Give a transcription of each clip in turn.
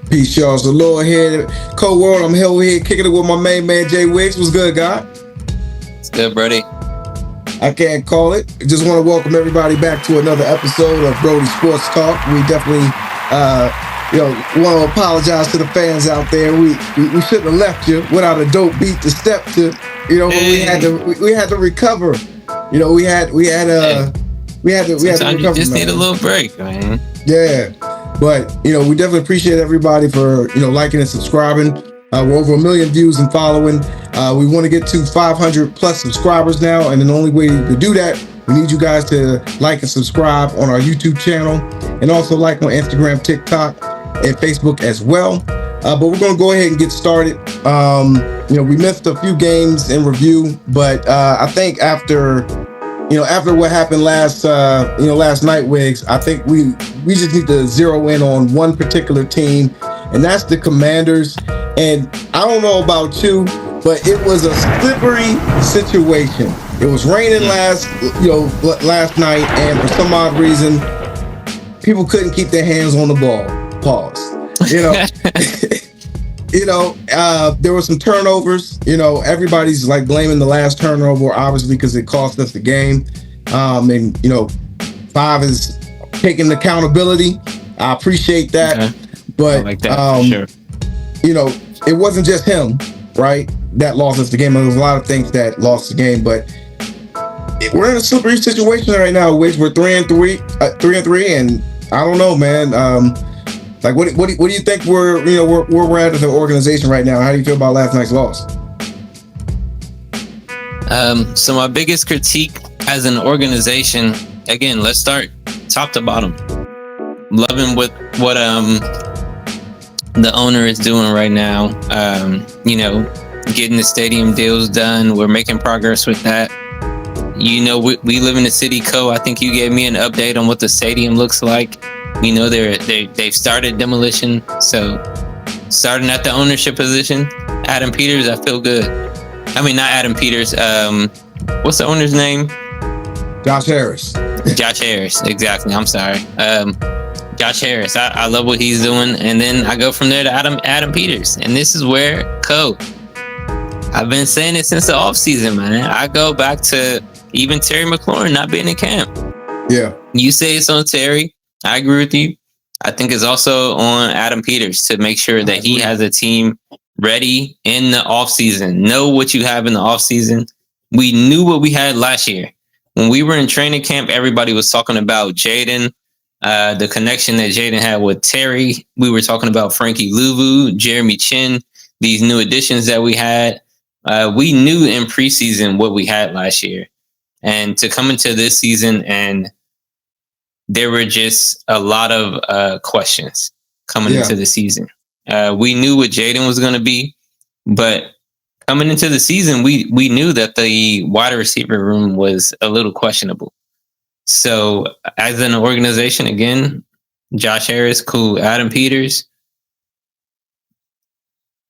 Peace, y'all. So, Lord here, Cold World. I'm here kicking it with my main man, Jay Wiggs. What's good, God? It's good, Brody. I can't call it. Just want to welcome everybody back to another episode of Brodies Sports Talk. We definitely, want to apologize to the fans out there. We shouldn't have left you without a dope beat to step to. But we had to recover. We had to recover. You just need a little break, man. Yeah. But, we definitely appreciate everybody for, liking and subscribing. We're over 1 million views and following. We want to get to 500 plus subscribers now. And the only way to do that, we need you guys to like and subscribe on our YouTube channel and also like on Instagram, TikTok, and Facebook as well. But we're going to go ahead and get started. We missed a few games in review, but I think after what happened last night, Wiggs, I think we just need to zero in on one particular team, and that's the Commanders. And I don't know about you, but it was a slippery situation. It was raining last night, and for some odd reason, people couldn't keep their hands on the ball. Pause. There were some turnovers. Everybody's like blaming the last turnover, obviously, because it cost us the game. Five is taking accountability. I appreciate that. Okay. But, I like that for sure. It wasn't just him, right, that lost us the game. There was a lot of things that lost the game, but we're in a slippery situation right now, which we're 3-3, and I don't know, man. What do you think where we're at as an organization right now? How do you feel about last night's loss? So my biggest critique as an organization, again, let's start top to bottom. Loving what the owner is doing right now. Getting the stadium deals done. We're making progress with that. We live in the city code. I think you gave me an update on what the stadium looks like. They've started demolition. So starting at the ownership position, Adam Peters, I feel good. I mean, not Adam Peters. What's the owner's name? Josh Harris. Josh Harris, exactly. I'm sorry. Josh Harris. I love what he's doing, and then I go from there to Adam Peters, and this is where I've been saying it since the offseason, man. I go back to even Terry McLaurin not being in camp. Yeah. You say it's on Terry. I agree with you. I think it's also on Adam Peters to make sure that he has a team ready in the offseason. Know what you have in the offseason. We knew what we had last year. When we were in training camp, everybody was talking about Jaden, the connection that Jaden had with Terry. We were talking about Frankie Louvu, Jeremy Chin, these new additions that we had. We knew in preseason what we had last year. And to come into this season, and there were just a lot of questions coming into the season. We knew what Jaden was going to be, but coming into the season, we knew that the wide receiver room was a little questionable. So as an organization, again, Josh Harris, cool. Adam Peters,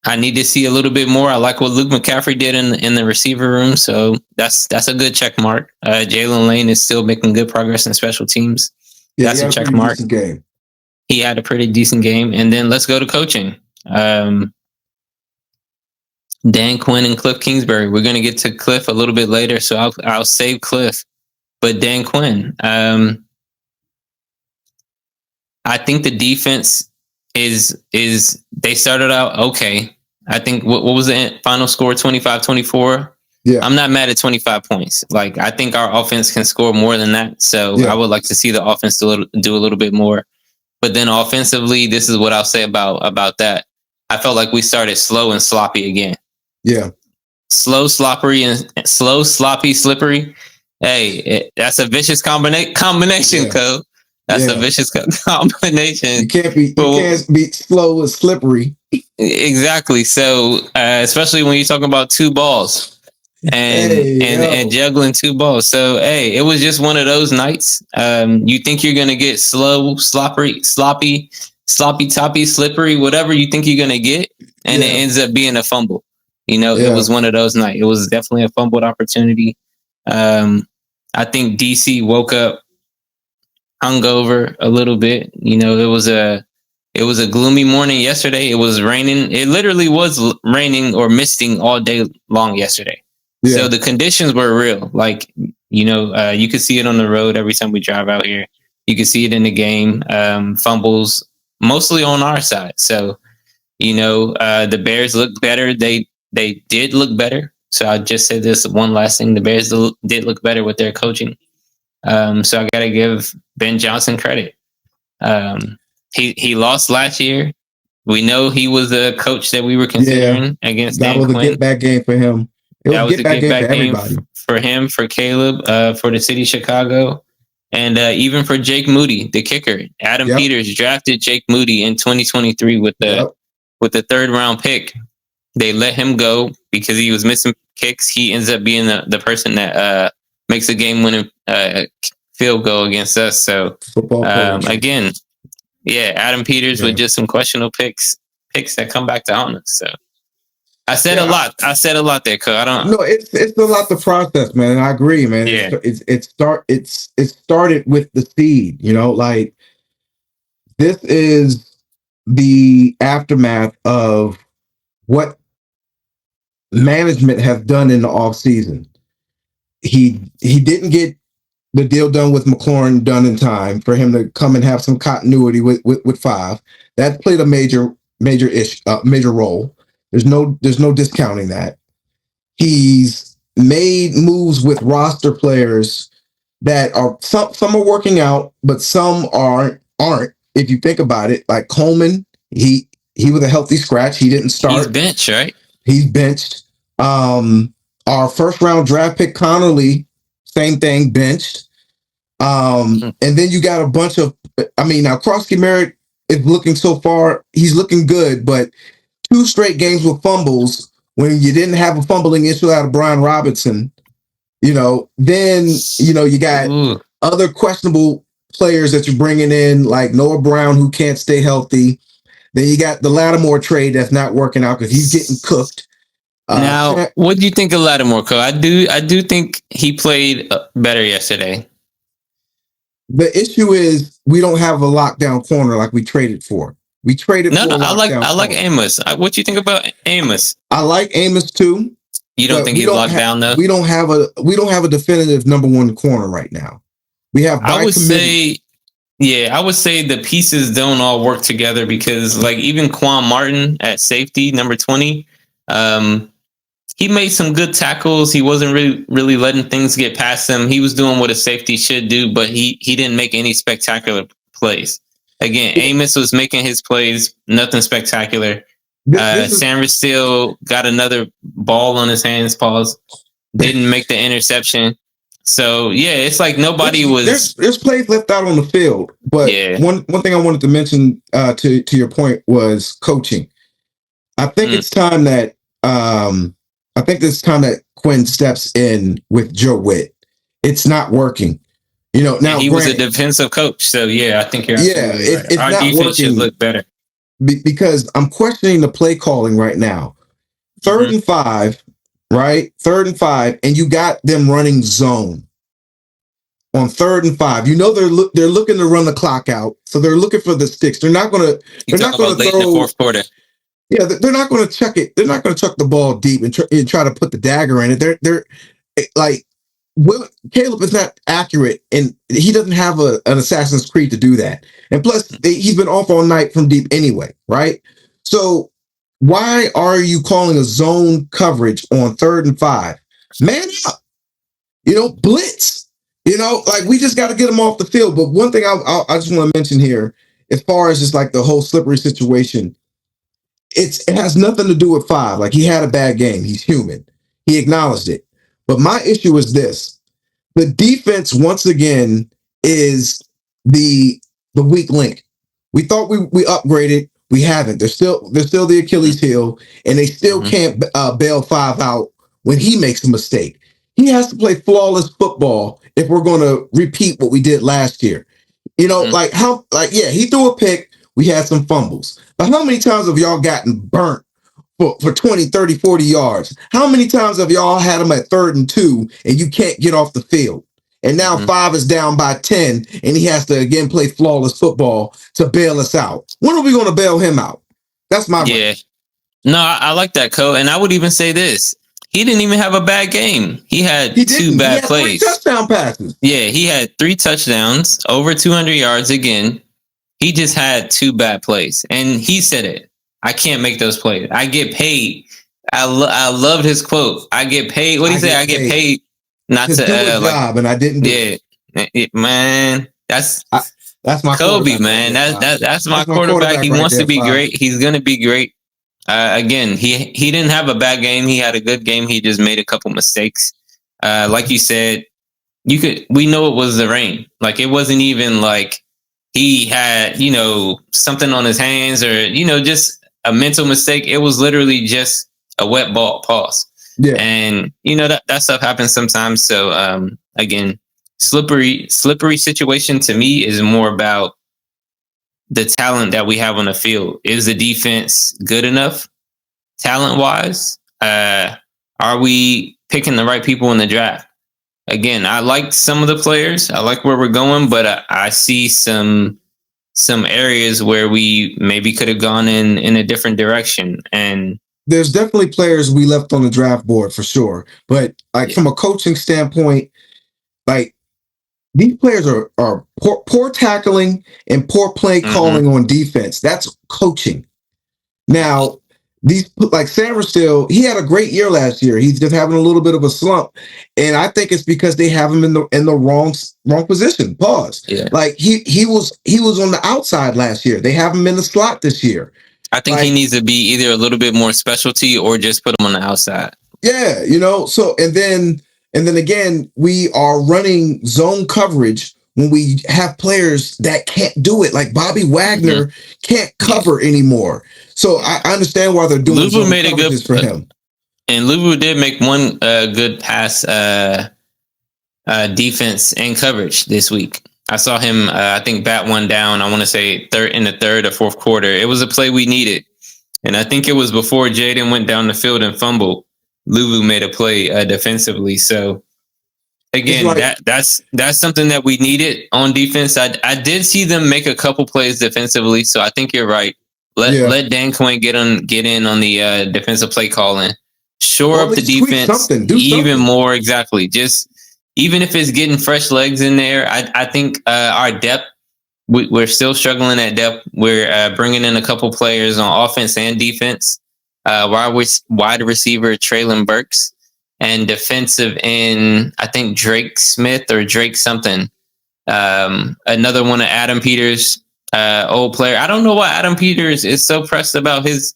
I need to see a little bit more. I like what Luke McCaffrey did in the receiver room, so that's a good check mark. Jalen Lane is still making good progress in special teams. Yeah, that's a check mark. He had a pretty decent game. And then let's go to coaching. Dan Quinn and Kliff Kingsbury. We're going to get to Kliff a little bit later, so I'll save Kliff. But Dan Quinn, I think the defense is they started out okay. I think what was the final score? 25-24. Yeah. I'm not mad at 25 points. I think our offense can score more than that. So I would like to see the offense do a little bit more. But then offensively, this is what I'll say about that. I felt like we started slow and sloppy again. Yeah. Slow, sloppy, slippery. Hey, that's a vicious combination, Cole. That's a vicious combination. You can't be slow and slippery. Exactly. So, especially when you're talking about two balls and juggling two balls. So, hey, it was just one of those nights. You think you're gonna get slow, sloppy, toppy, slippery, whatever you think you're gonna get, and it ends up being a fumble. It was one of those nights. It was definitely a fumbled opportunity. I think DC woke up hungover a little bit. It It was a gloomy morning yesterday. It was raining. It literally was raining or misting all day long yesterday. Yeah. So the conditions were real. Like, you could see it on the road every time we drive out here. You could see it in the game. Fumbles, mostly on our side. So, the Bears looked better. They did look better. So I'll just say this one last thing. The Bears did look better with their coaching. So I got to give Ben Johnson credit. He lost last year. We know he was a coach that we were considering against that Dan was Quinn. a get back game for him. That was a get back game for him, for Caleb, for the city of Chicago, and even for Jake Moody, the kicker. Adam Peters drafted Jake Moody in 2023 with the third round pick. They let him go because he was missing kicks. He ends up being the person that makes a game winning field goal against us. So again, Adam Peters with just some questionable picks that come back to haunt us. So I said a lot. I said a lot there, cuz I don't. No, it's a lot to process, man. And I agree, man. Yeah. It started with the seed. Like this is the aftermath of what management has done in the off season. He didn't get the deal done with McLaurin done in time for him to come and have some continuity with 5. That played a major role. There's no discounting that. He's made moves with roster players that are some are working out, but some aren't. If you think about it, like Coleman, he was a healthy scratch. He didn't start. He's benched, right? He's benched. Our first round draft pick Connolly, same thing, benched. And then you got a bunch of. Now Krosky Merritt is looking so far. He's looking good, but 2 straight games with fumbles when you didn't have a fumbling issue out of Brian Robinson, then, you got other questionable players that you're bringing in, like Noah Brown, who can't stay healthy. Then you got the Lattimore trade that's not working out because he's getting cooked. Now, what do you think of Lattimore, Cole? I do think he played better yesterday. The issue is we don't have a lockdown corner like we traded for. We traded for I like Amos. What you think about Amos? I like Amos too. You don't think he's locked down though? We don't have a definitive number 1 corner right now. We have. I would say the pieces don't all work together because, like, even Quan Martin at safety, number 20, he made some good tackles. He wasn't really letting things get past him. He was doing what a safety should do, but he didn't make any spectacular plays. Again, Amos was making his plays, nothing spectacular. Sanders still got another ball on his hands, didn't make the interception. So, it's like nobody was... There's plays left out on the field. But one thing I wanted to mention to your point was coaching. I think it's time that Quinn steps in with Joe Witt. It's not working. Now he was a defensive coach, so I think you're absolutely right. It's our not defense working should look better because I'm questioning the play calling right now. 3rd and 5, right? 3rd and 5, and you got them running zone on 3rd and 5. They're looking to run the clock out, so they're looking for the sticks. They're not going to. They're not going to throw late in the 4th quarter. Yeah, they're not going to chuck it. They're not going to chuck the ball deep and try to put the dagger in it. They're like. Caleb is not accurate, and he doesn't have an Assassin's Creed to do that. And plus, he's been off all night from deep anyway, right? So why are you calling a zone coverage on 3rd and 5? Man up, blitz. Like we just got to get them off the field. But one thing I just want to mention here, as far as just like the whole slippery situation, it has nothing to do with 5. Like he had a bad game. He's human. He acknowledged it. But my issue is this. The defense, once again, is the weak link. We thought we upgraded. We haven't. They're still the Achilles heel, and they still can't bail 5 out when he makes a mistake. He has to play flawless football if we're going to repeat what we did last year. He threw a pick. We had some fumbles. But how many times have y'all gotten burnt for 20, 30, 40 yards? How many times have y'all had them at 3rd and 2 and you can't get off the field? And now 5 is down by 10, and he has to again play flawless football to bail us out. When are we going to bail him out? That's my yeah. No, I like that, Cole. And I would even say this. He didn't even have a bad game. He had two bad plays. 3 touchdown passes. Yeah, he had 3 touchdowns, over 200 yards again. He just had 2 bad plays. And he said it. I can't make those plays. I get paid. I loved his quote. I get paid. What did he say? I get paid not to do a job, and I didn't do it. Man, that's my Kobe, man. That's my quarterback. He wants to be great. He's going to be great. Again, he didn't have a bad game. He had a good game. He just made a couple mistakes. Like you said, we know it was the rain. Like, it wasn't even like he had, something on his hands or, just a mental mistake. It was literally just a wet ball. Pause. Yeah. And that stuff happens sometimes. So again, slippery situation to me is more about the talent that we have on the field. Is the defense good enough talent wise? Are we picking the right people in the draft? Again, I like some of the players. I like where we're going, but I see some areas where we maybe could have gone in a different direction. And there's definitely players we left on the draft board for sure. But from a coaching standpoint, these players are poor tackling and poor play calling on defense. That's coaching. Now, these Sanderstill, he had a great year last year. He's just having a little bit of a slump, and I think it's because they have him in the wrong position. Pause. Yeah. He was on the outside last year. They have him in the slot this year. I think he needs to be either a little bit more specialty or just put him on the outside. Yeah, so and then again, we are running zone coverage when we have players that can't do it. Like Bobby Wagner can't cover anymore. So I understand why they're doing Luvu made a good for him. And Luvu did make one good pass defense and coverage this week. I saw him, I think, bat one down. I want to say in the third or fourth quarter. It was a play we needed. And I think it was before Jaden went down the field and fumbled. Luvu made a play defensively. So again, that's something that we needed on defense. I did see them make a couple plays defensively. So I think you're right. Let Dan Quinn get in on the defensive play calling. Shore up the defense even more. Exactly. Just even if it's getting fresh legs in there, I think our depth, we're still struggling at depth. We're bringing in a couple players on offense and defense. Wide receiver Traylon Burks, and defensive end, I think Drake Smith or Drake something. Another one of Adam Peters, old player. I don't know why Adam Peters is so pressed about his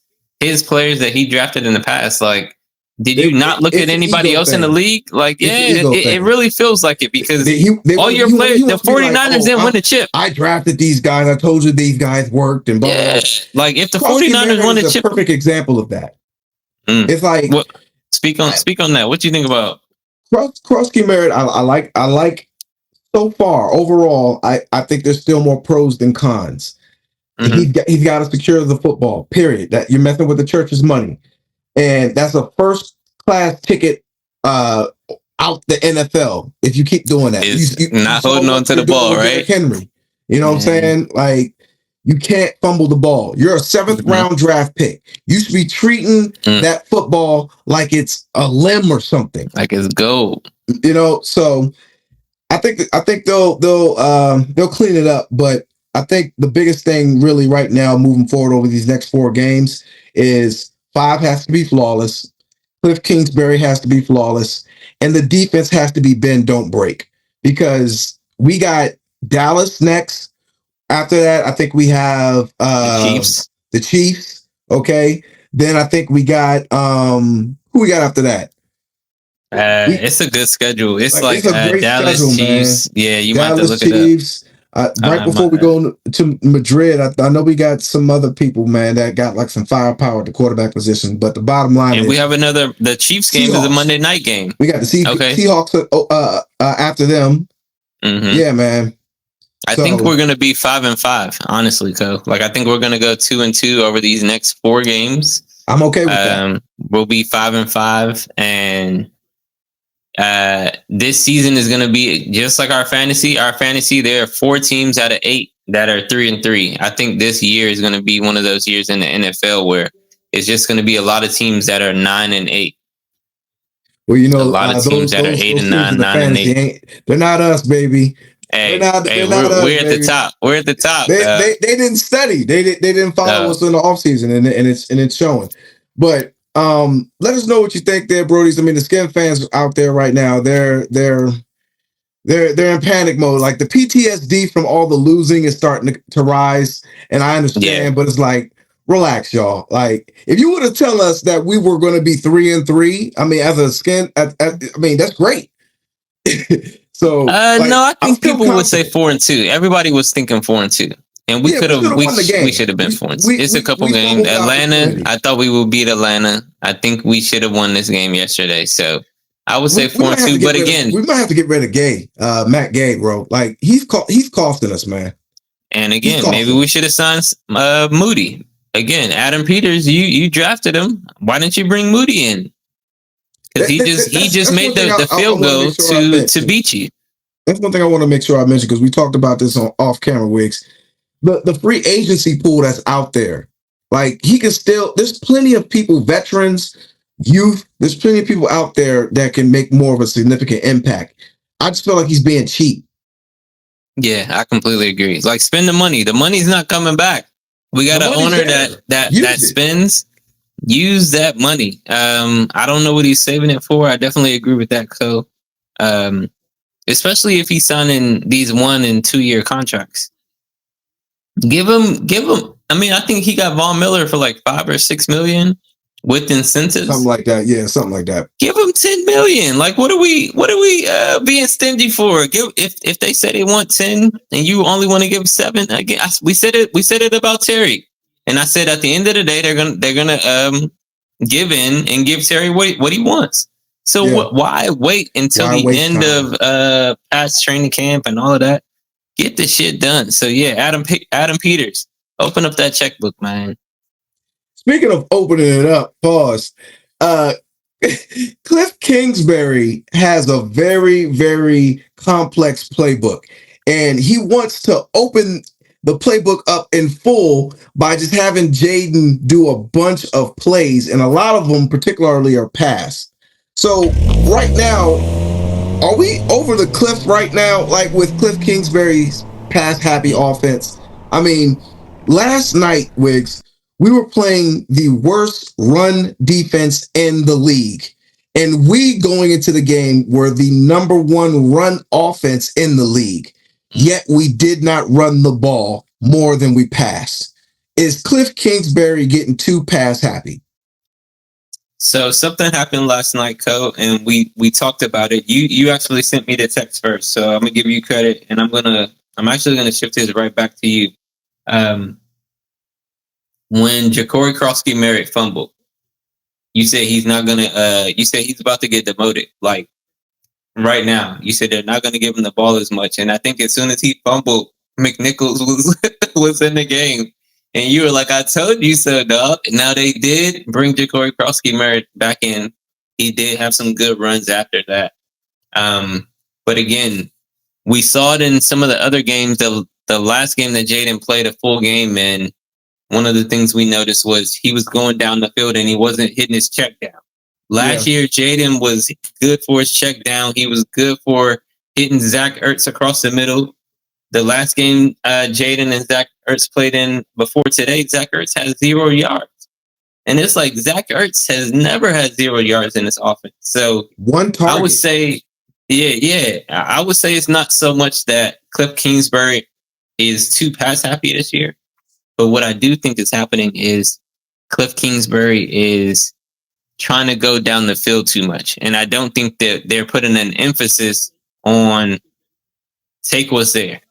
players that he drafted in the past. Like, did you not look at anybody else in the league? Like, it really feels like it because all your players, the 49ers didn't win the chip. I drafted these guys. I told you these guys worked. And blah, blah, blah. Like, if the 49ers won the chip. Perfect example of that. It's like. Speak on that. What do you think about? Krusky Merritt, I like so far. Overall, I think there's still more pros than cons. He's got to secure the football, period. That you're messing with the church's money. And that's a first class ticket out the NFL. If you keep doing that, you not holding on to the ball, right? Henry, you know what I'm saying? Like, you can't fumble the ball. You're a 7th round draft pick. You should be treating that football like it's a limb or something, like it's gold. So I think they'll clean it up. But I think the biggest thing really right now, moving forward over these next 4 games, is 5 has to be flawless. Kliff Kingsbury has to be flawless. And the defense has to be bend, don't break. Because we got Dallas next. After that, I think we have the Chiefs. Okay. Then I think we got who we got after that? It's a good schedule. It's like Dallas schedule, Chiefs. Man. Yeah, you Dallas might have to look Chiefs. Right before we go to Madrid, I know we got some other people, man, that got like some firepower at the quarterback position. But the bottom line is, we have the Chiefs game is a Monday night game. We got the Seahawks after them. Yeah, man. I think we're gonna be 5-5, honestly, Co. Like, I think we're gonna go 2-2 over these next 4 games. I'm okay with that. We'll be 5-5, and This season is going to be just like our fantasy. Our fantasy, there are 4 teams out of 8 that are 3-3. I think this year is going to be one of those years in the NFL where it's just going to be a lot of teams that are 9-8. Well, you A know, lot of teams that are 8 those and teams 9, in the 9 and fantasy 8. they're not us, baby. Hey, they're not us, we're at baby. the top. We're at the top. They didn't study. They didn't follow us in the offseason, and it's showing. But let us know what you think there, Brodies. I mean, the Skin fans out there right now, they're in panic mode. Like the PTSD from all the losing is starting to rise, and I understand, but it's like, relax, y'all. Like, if you would have tell us that we were going to be 3-3, I mean, as a Skin, I mean, that's great. So, no, I think people would say 4-2. Everybody was thinking 4-2, and we should have been 4-2. It's a couple games. Atlanta, I thought we would beat Atlanta. I think we should have won this game yesterday. So I would say 4-2. But again, we might have to get rid of Gay, Matt Gay, bro. Like he's costing us, man. And again, maybe we should have signed Moody. Again, Adam Peters, you drafted him. Why didn't you bring Moody in? Because he just made the field goal to beat you. That's one thing I want to make sure I mention, because we talked about this on off camera, Wigs. The free agency pool that's out there, like he can still. There's plenty of people, veterans, youth. There's plenty of people out there that can make more of a significant impact. I just feel like he's being cheap. Yeah, I completely agree. Like, spend the money. The money's not coming back. We got an owner that spends. Use that money. I don't know what he's saving it for. I definitely agree with that, Co. Especially if he's signing these 1 and 2 year contracts. Give him. I mean, I think he got Von Miller for like $5 or $6 million with incentives. Something like that. Yeah, something like that. Give him $10 million. Like, what are we being stingy for? If they say they want 10 and you only want to give 7, again, we said it about Terry. And I said at the end of the day, they're gonna give in and give Terry what he wants. So why wait until the end of past training camp and all of that? Get the shit done. So yeah, Adam Peters, open up that checkbook, man. Speaking of opening it up, pause. Kliff Kingsbury has a very, very complex playbook, and he wants to open the playbook up in full by just having Jaden do a bunch of plays, and a lot of them particularly are pass. So right now, are we over the cliff right now, like with Kliff Kingsbury's pass happy offense? I mean, last night, Wiggs, we were playing the worst run defense in the league, and we going into the game were the number 1 run offense in the league. Yet we did not run the ball more than we passed. Is Kliff Kingsbury getting too pass happy? So something happened last night, Co, and we talked about it. You actually sent me the text first, so I'm gonna give you credit, and I'm actually gonna shift this right back to you. When Ja'Cory Krosky-Merritt fumbled, you said he's not gonna. You said he's about to get demoted. Like, right now, you said they're not going to give him the ball as much. And I think as soon as he fumbled, McNichols was in the game. And you were like, I told you so, dog. Now they did bring Ja'Cory Krosky-Merritt back in. He did have some good runs after that. But again, we saw it in some of the other games. The last game that Jaden played a full game in, one of the things we noticed was he was going down the field and he wasn't hitting his check down. Last year, Jaden was good for his check down. He was good for hitting Zach Ertz across the middle. The last game Jaden and Zach Ertz played in before today, Zach Ertz has 0 yards. And it's like Zach Ertz has never had 0 yards in this offense. So one target. I would say, I would say it's not so much that Kliff Kingsbury is too pass happy this year. But what I do think is happening is Kliff Kingsbury is trying to go down the field too much. And I don't think that they're putting an emphasis on take what's there.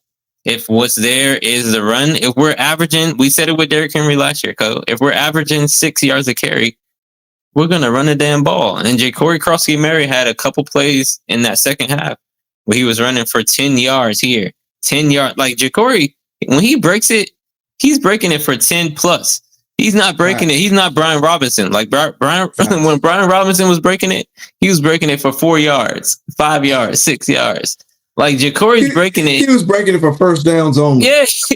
If what's there is the run, if we're averaging, we said it with Derrick Henry last year, Co. If we're averaging 6 yards a carry, we're going to run the damn ball. And Ja'Cory Krosky-Merritt had a couple plays in that second half where he was running for 10 yards here. 10 yards. Like Ja'Cory, when he breaks it, he's breaking it for 10 plus. He's not breaking it. He's not Brian Robinson. Like Brian when Brian Robinson was breaking it, he was breaking it for 4 yards, 5 yards, 6 yards. Like Jacory's breaking it. He was breaking it for first downs only.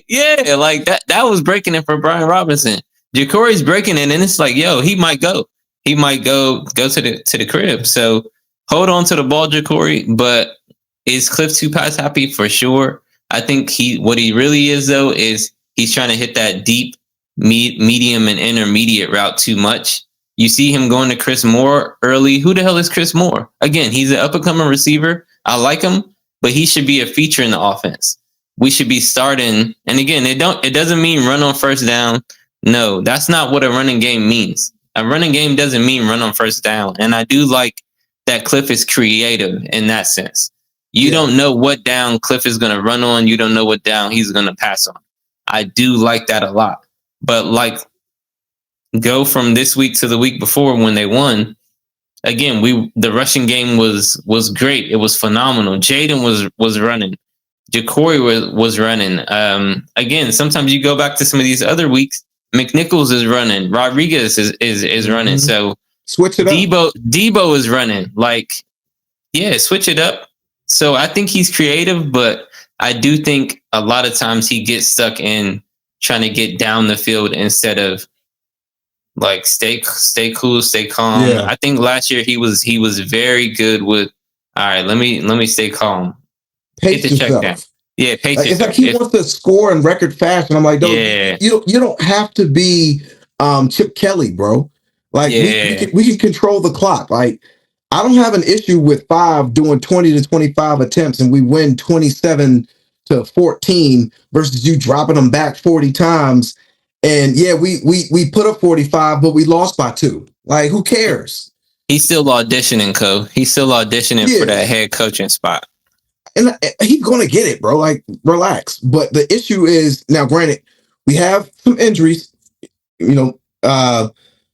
Yeah. Like that was breaking it for Brian Robinson. Jacory's breaking it, and it's like, yo, he might go. He might go to the crib. So hold on to the ball, Jacory. But is Kliff too pass happy? For sure. I think what he really is though is he's trying to hit that deep, medium, and intermediate route too much. You see him going to Chris Moore early. Who the hell is Chris Moore? Again, he's an up-and-coming receiver. I like him, but he should be a feature in the offense. We should be starting. And again, it doesn't mean run on first down. No, that's not what a running game means. A running game doesn't mean run on first down. And I do like that Kliff is creative in that sense. You don't know what down Kliff is going to run on. You don't know what down he's going to pass on. I do like that a lot. But like, go from this week to the week before when they won. Again, the rushing game was great. It was phenomenal. Jaden was running. Jacory was running. Again, sometimes you go back to some of these other weeks. McNichols is running. Rodriguez is running. So switch it up. Debo is running. Like, yeah, switch it up. So I think he's creative, but I do think a lot of times he gets stuck in trying to get down the field instead of like stay cool, stay calm. Yeah. I think last year he was very good with, all right, let me stay calm. Pace yourself. Yeah, pace yourself. It's like he wants to score in record fashion. I'm like, you don't have to be Chip Kelly, bro. Like we can control the clock. Like, I don't have an issue with 5 doing 20 to 25 attempts and we win 27 to 14 versus you dropping them back 40 times. And yeah, we put up 45, but we lost by 2. Like, who cares? He's still auditioning, Co. He's still auditioning for that head coaching spot. And he's going to get it, bro. Like, relax. But the issue is, now granted, we have some injuries,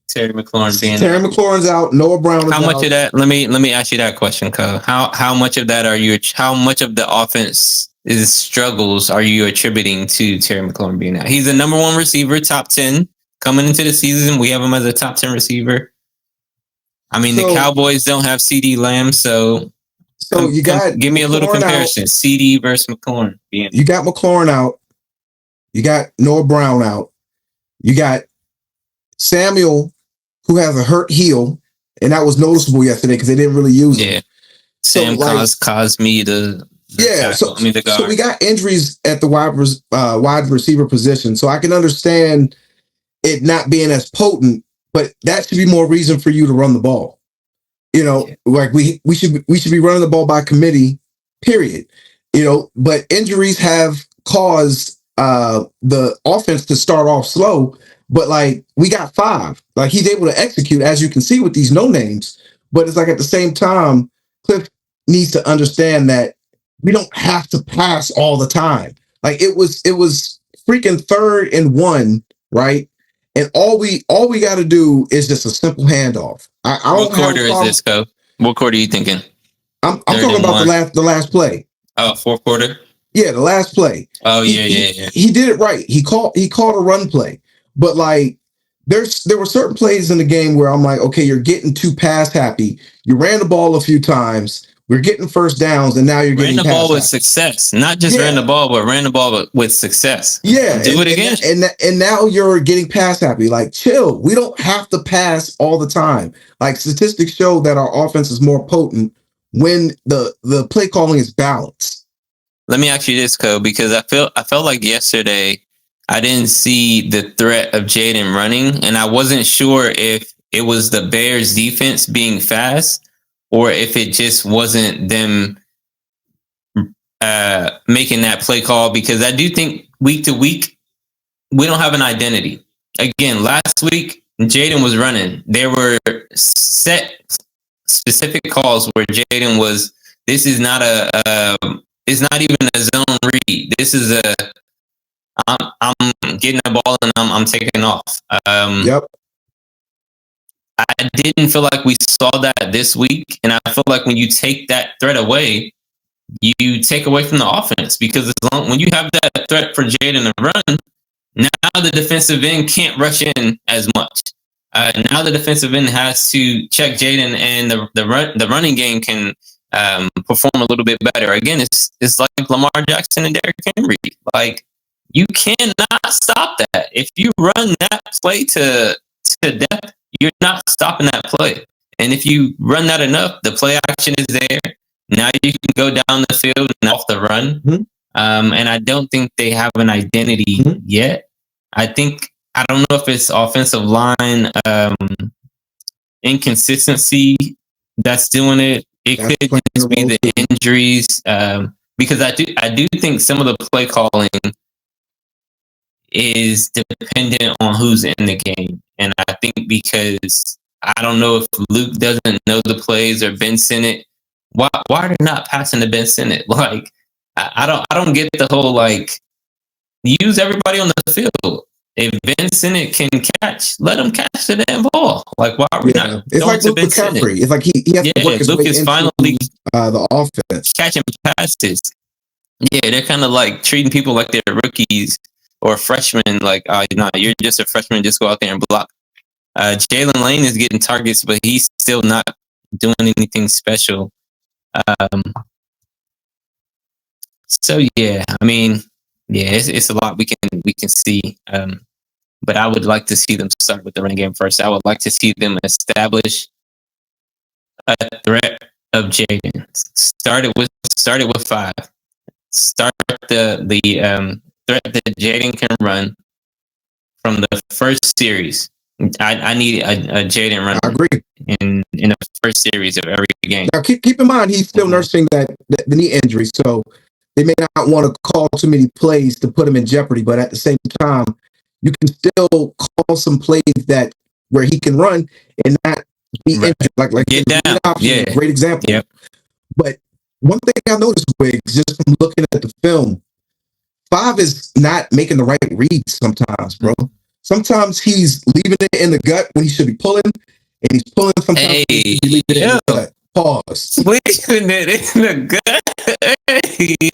Terry McLaurin's out. Noah Brown is out. How much of that? Let me ask you that question, Co. How much of that how much of the offense struggles are you attributing to Terry McLaurin being out? He's the number 1 receiver, top 10 coming into the season. We have him as a top 10 receiver. I mean, the Cowboys don't have CD Lamb, so give me a little comparison. CD versus McLaurin. You got McLaurin out. You got Noah Brown out. You got Samuel, who has a hurt heel, and that was noticeable yesterday because they didn't really use him. Yeah, Sam caused me the so we got injuries at the wide receiver position, so I can understand it not being as potent, but that should be more reason for you to run the ball. Like we should be running the ball by committee, period. But injuries have caused the offense to start off slow. But like, we got 5. Like, he's able to execute, as you can see with these no names. But it's like, at the same time, Kliff needs to understand that we don't have to pass all the time. Like, it was freaking 3rd and 1, right? And all we got to do is just a simple handoff. What quarter is this, Co? What quarter are you thinking? I'm talking about the last play. Oh, 4th quarter? Yeah, the last play. Oh, yeah. He did it right. He called a run play. But like, there were certain plays in the game where I'm like, okay, you're getting too pass happy. You ran the ball a few times. We're getting first downs, and now you're getting ran the ball with success. Not just ran the ball, but ran the ball with success. Yeah, do it again. And now you're getting pass happy. Like, chill. We don't have to pass all the time. Like, statistics show that our offense is more potent when the play calling is balanced. Let me ask you this, Co, because I felt like yesterday I didn't see the threat of Jaden running, and I wasn't sure if it was the Bears defense being fast or if it just wasn't them making that play call, because I do think week to week, we don't have an identity. Again, last week, Jaden was running. There were set specific calls where Jaden was, this is not it's not even a zone read. This is I'm getting the ball and I'm taking off. Yep. I didn't feel like we saw that this week, and I feel like when you take that threat away, you take away from the offense, because when you have that threat for Jaden to run, Now the defensive end can't rush in as much. Now the defensive end has to check Jaden, and the running game can perform a little bit better. Again, it's like Lamar Jackson and Derrick Henry. Like, you cannot stop that. If you run that play to death, you're not stopping that play. And if you run that enough, the play action is there. Now you can go down the field and off the run. Mm-hmm. And I don't think they have an identity yet. I don't know if it's offensive line inconsistency that's doing it. It could just be the injuries, because I do think some of the play calling is dependent on who's in the game, and I think because I don't know if Luke doesn't know the plays or Ben Sinnott. Why are they not passing to Ben Sinnott? Like, I don't get the whole, like, use everybody on the field. If Ben Sinnott can catch, let him catch the damn ball. Like, why are we not? It's like Luke McCaffrey. It's like he has to work his Luke way is into finally the offense, catching passes. Yeah, they're kind of like treating people like they're rookies or freshmen. Like, you're just a freshman. Just go out there and block. Jalen Lane is getting targets, but he's still not doing anything special. So yeah, I mean, yeah, it's a lot we can see. But I would like to see them start with the running game first. I would like to see them establish a threat of Jaden. Started with 5. Start the threat that Jaden can run from the first series. I need a Jaden run. I agree. In the first series of every game. Now keep in mind he's still nursing the knee injury, so they may not want to call too many plays to put him in jeopardy. But at the same time, you can still call some plays that where he can run and not be injured. Like get down. Yeah, great example. Yep. But one thing I noticed, Wiggs, just from looking at the film, 5 is not making the right reads sometimes, bro. Sometimes he's leaving it in the gut when he should be pulling, and he's pulling sometimes. He leaving it in the gut. Pause. Leaving it in the gut.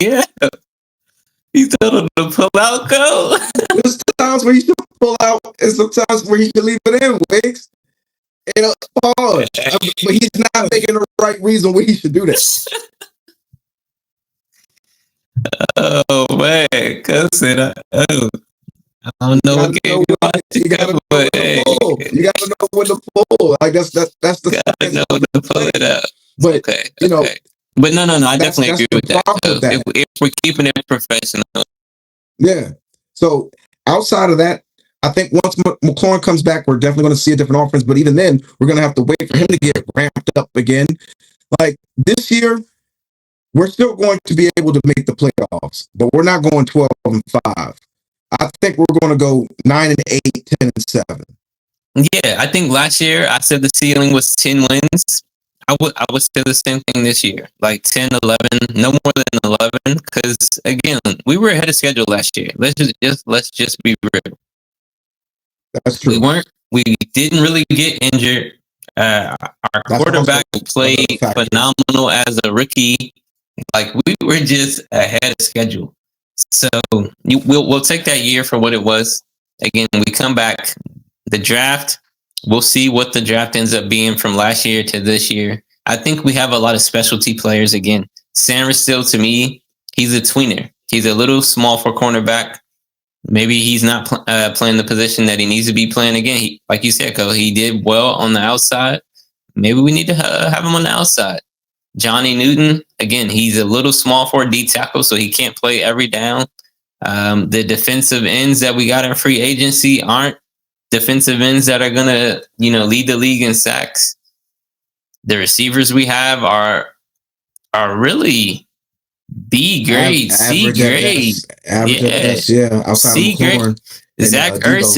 Yeah. He told him to pull out, go. There's times where he should pull out, and sometimes where he should leave it in, Wiggs. Pause. But he's not making the right reason why he should do that. Oh man, cousin. I don't know what game you watch. You gotta know when to pull. You gotta know when to pull. Like that's the. Gotta know when to pull it up. But okay, you know. But no, I definitely agree with that. If we're keeping it professional. Yeah. So outside of that, I think once McLaurin comes back, we're definitely going to see a different offense. But even then, we're going to have to wait for him to get ramped up again. Like this year, we're still going to be able to make the playoffs, but we're not going 12-5. I think we're going to go 9-8, 10-7. Yeah, I think last year I said the ceiling was 10 wins. I would say the same thing this year, like 10, 11, no more than 11. Because again, we were ahead of schedule last year. Let's just be real. That's true. We didn't really get injured. Our quarterback played phenomenal as a rookie. Like, we were just ahead of schedule. So we'll take that year for what it was. Again, we come back, the draft. We'll see what the draft ends up being from last year to this year. I think we have a lot of specialty players again. Sanders still, to me, he's a tweener. He's a little small for cornerback. Maybe he's not playing the position that he needs to be playing again. Like you said, Cole, he did well on the outside. Maybe we need to have him on the outside. Johnny Newton, again, he's a little small for a D tackle, so he can't play every down. The defensive ends that we got in free agency aren't defensive ends that are gonna, lead the league in sacks. The receivers we have are really B grade, C grade, outside C grade. Zach Ertz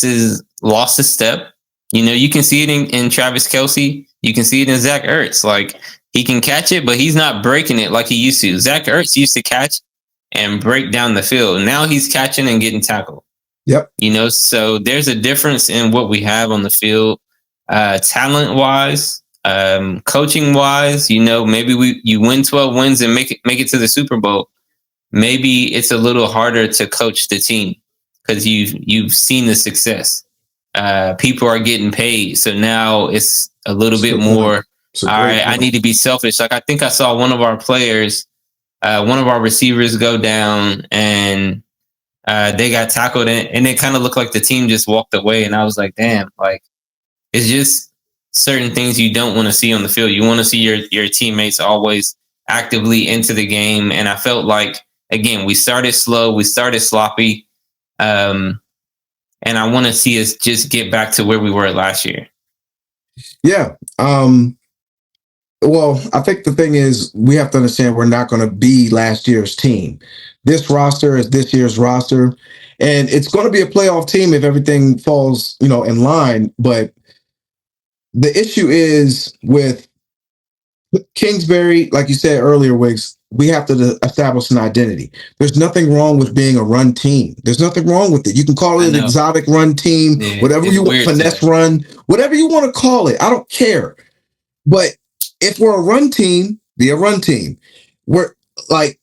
is lost a step. You can see it in Travis Kelce. You can see it in Zach Ertz. Like, he can catch it, but he's not breaking it like he used to. Zach Ertz used to catch and break down the field. Now he's catching and getting tackled. Yep. So there's a difference in what we have on the field, talent wise, coaching wise. Maybe you win 12 wins and make it to the Super Bowl. Maybe it's a little harder to coach the team. because you've seen the success. People are getting paid, so now it's a little bit more. All right, I need to be selfish. Like I think I saw one of our players, one of our receivers go down, and they got tackled, and it kind of looked like the team just walked away. And I was like, damn, like it's just certain things you don't want to see on the field. You want to see your teammates always actively into the game. And I felt like, again, we started slow, we started sloppy. And I want to see us just get back to where we were last year. Yeah. Well, I think the thing is we have to understand we're not going to be last year's team. This roster is this year's roster, and it's going to be a playoff team if everything falls, in line. But the issue is with Kingsbury, like you said earlier, Wiggs, we have to establish an identity. There's nothing wrong with being a run team. There's nothing wrong with it. You can call it an exotic run team, whatever you want, finesse run, whatever you want to call it. I don't care. But if we're a run team, be a run team. I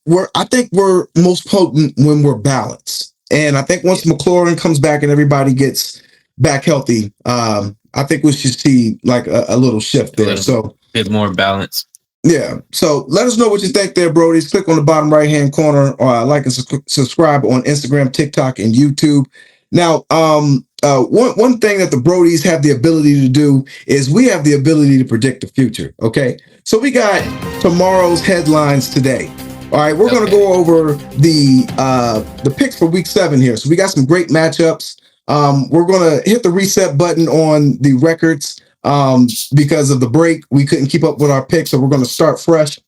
think we're most potent when we're balanced. And I think once McLaurin comes back and everybody gets back healthy, I think we should see like a little shift there. So bit more balance. Yeah. So let us know what you think there, Brodies. Click on the bottom right-hand corner, or like and subscribe on Instagram, TikTok, and YouTube. Now, one thing that the Brodies have the ability to do is we have the ability to predict the future. Okay. So we got tomorrow's headlines today. All right. We're going to go over the picks for week 7 here. So we got some great matchups. We're going to hit the reset button on the records. Because of the break, we couldn't keep up with our picks, so we're going to start fresh.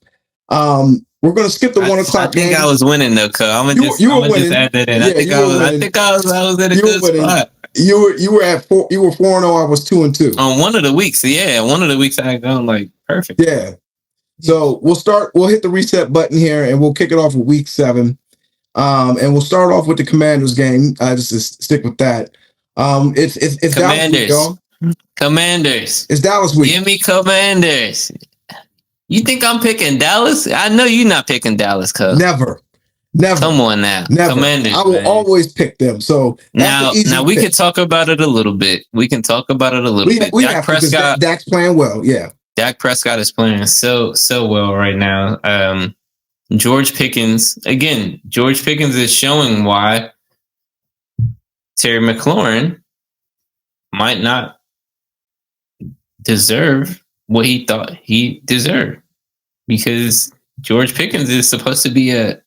We're going to skip the 1 o'clock. I think game. I was winning though, cuz I'm gonna just add that in. Yeah, I think I was at a good spot. You were at 4. You were 4-0. I was 2-2 on one of the weeks. Yeah, one of the weeks I gone like perfect. Yeah. So we'll hit the reset button here, and we'll kick it off with week 7. And we'll start off with the Commanders game. Just to stick with that. It's Commanders. Dallas week, Commanders. It's Dallas week. Give me Commanders. You think I'm picking Dallas? I know you're not picking Dallas, cuz. Never. Come on now. Never. Commanders. I will always pick them. So now we can talk about it a little bit. We can talk about it a little bit. Dak Prescott. Dak's playing well. Yeah. Dak Prescott is playing so well right now. George Pickens is showing why Terry McLaurin might not deserve what he thought he deserved, because George Pickens is supposed to be a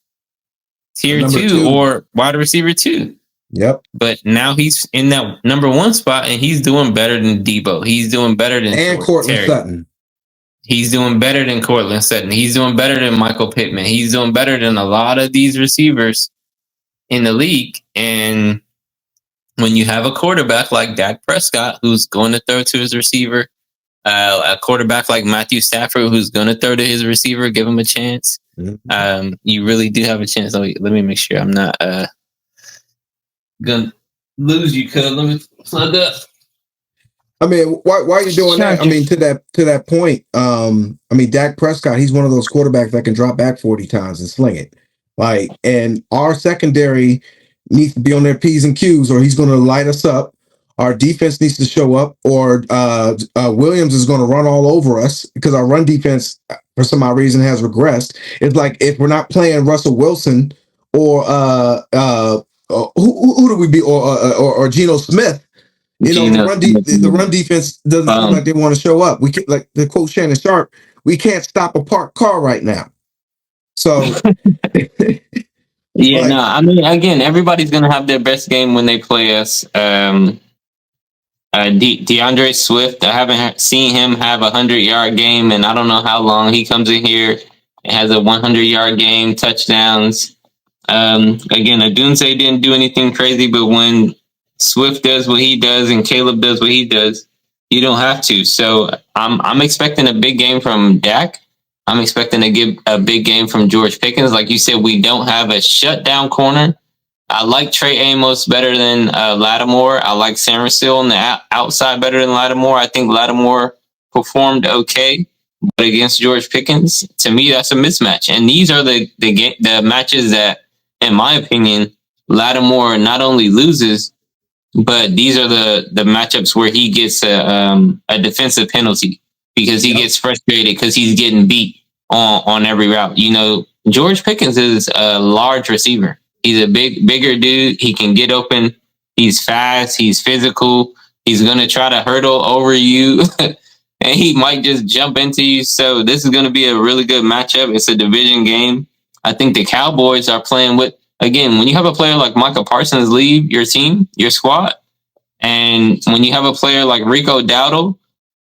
tier 2 or wide receiver 2. Yep. But now he's in that number 1 spot, and he's doing better than Debo. He's doing better than Courtland Sutton. He's doing better than Courtland Sutton. He's doing better than Michael Pittman. He's doing better than a lot of these receivers in the league. And when you have a quarterback like Dak Prescott, who's going to throw to his receiver, a quarterback like Matthew Stafford, who's going to throw to his receiver, give him a chance. Mm-hmm. You really do have a chance. Let me make sure I'm not going to lose you, cuz. Let me plug up. I mean, why are you doing that? I mean, to that point, Dak Prescott, he's one of those quarterbacks that can drop back 40 times and sling it. And our secondary needs to be on their P's and Q's, or he's going to light us up. Our defense needs to show up, or Williams is going to run all over us, because our run defense, for some odd reason, has regressed. It's like if we're not playing Russell Wilson or who do we be, or Geno Smith. The run defense doesn't look like they want to show up. We can't, like the quote Shannon Sharp, we can't stop a parked car right now. So yeah, no, I mean, again, everybody's gonna have their best game when they play us. DeAndre Swift, I haven't seen him have a 100-yard game, and I don't know how long. He comes in here and has a 100-yard game, touchdowns. Again, Adunze didn't do anything crazy, but when Swift does what he does and Caleb does what he does, you don't have to. So I'm expecting a big game from Dak. I'm expecting a big game from George Pickens. Like you said, we don't have a shutdown corner. I like Trey Amos better than Lattimore. I like Samuel on the outside better than Lattimore. I think Lattimore performed okay, but against George Pickens, to me, that's a mismatch. And these are the matches that, in my opinion, Lattimore not only loses, but these are the matchups where he gets a defensive penalty because he gets frustrated because he's getting beat on every route. You know, George Pickens is a large receiver. He's a bigger dude. He can get open. He's fast. He's physical. He's going to try to hurdle over you and he might just jump into you. So this is going to be a really good matchup. It's a division game. I think the Cowboys are playing with, again, when you have a player like Micah Parsons leave your team, your squad, and when you have a player like Rico Dowdle,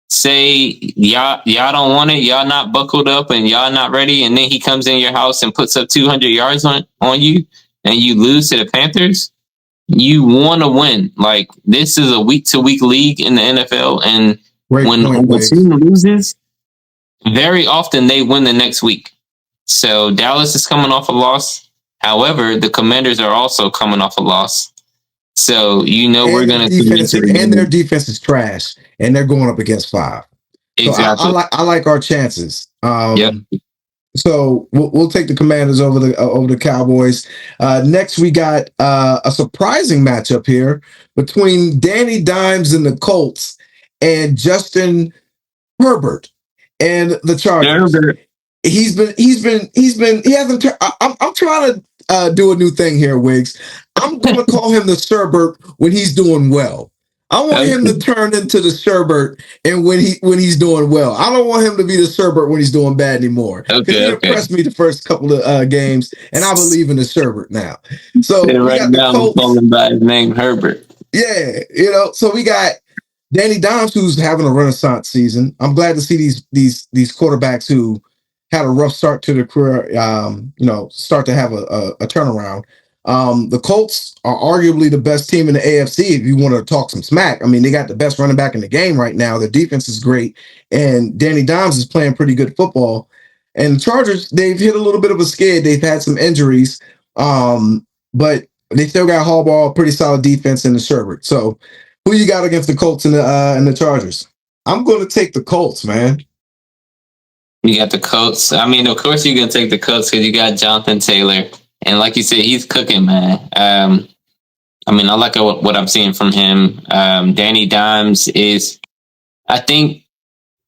say y'all don't want it, y'all not buckled up and y'all not ready, and then he comes in your house and puts up 200 yards on you and you lose to the Panthers, you want to win. Like, this is a week-to-week league in the NFL, and when the team loses, very often they win the next week. So Dallas is coming off a loss. However, the Commanders are also coming off a loss. So, you know, we're going to... And their defense is trash, and they're going up against 5. Exactly. So I like our chances. Yep. So we'll take the Commanders over the Cowboys. Next, we got a surprising matchup here between Danny Dimes and the Colts and Justin Herbert and the Chargers. He hasn't. I'm trying to do a new thing here, Wiggs. I'm going to call him the Sherbert when he's doing well. I want him to turn into the Sherbert and when he's doing well. I don't want him to be the Sherbert when he's doing bad anymore. Because he impressed me the first couple of games, and I believe in the Sherbert now. So right now, I'm calling by his name Herbert. Yeah, you know. So we got Danny Dimes, who's having a renaissance season. I'm glad to see these quarterbacks who had a rough start to their career, start to have a turnaround. The Colts are arguably the best team in the AFC if you want to talk some smack. I mean, they got the best running back in the game right now. Their defense is great, and Danny Dimes is playing pretty good football. And the Chargers, they've hit a little bit of a skid. They've had some injuries, but they still got Harbaugh, pretty solid defense in the Sherbert. So who you got against the Colts and the Chargers? I'm going to take the Colts, man. You got the Colts. I mean, of course you're going to take the Colts because you got Jonathan Taylor. And like you said, he's cooking, man. I mean, I like what I'm seeing from him. Danny Dimes is, I think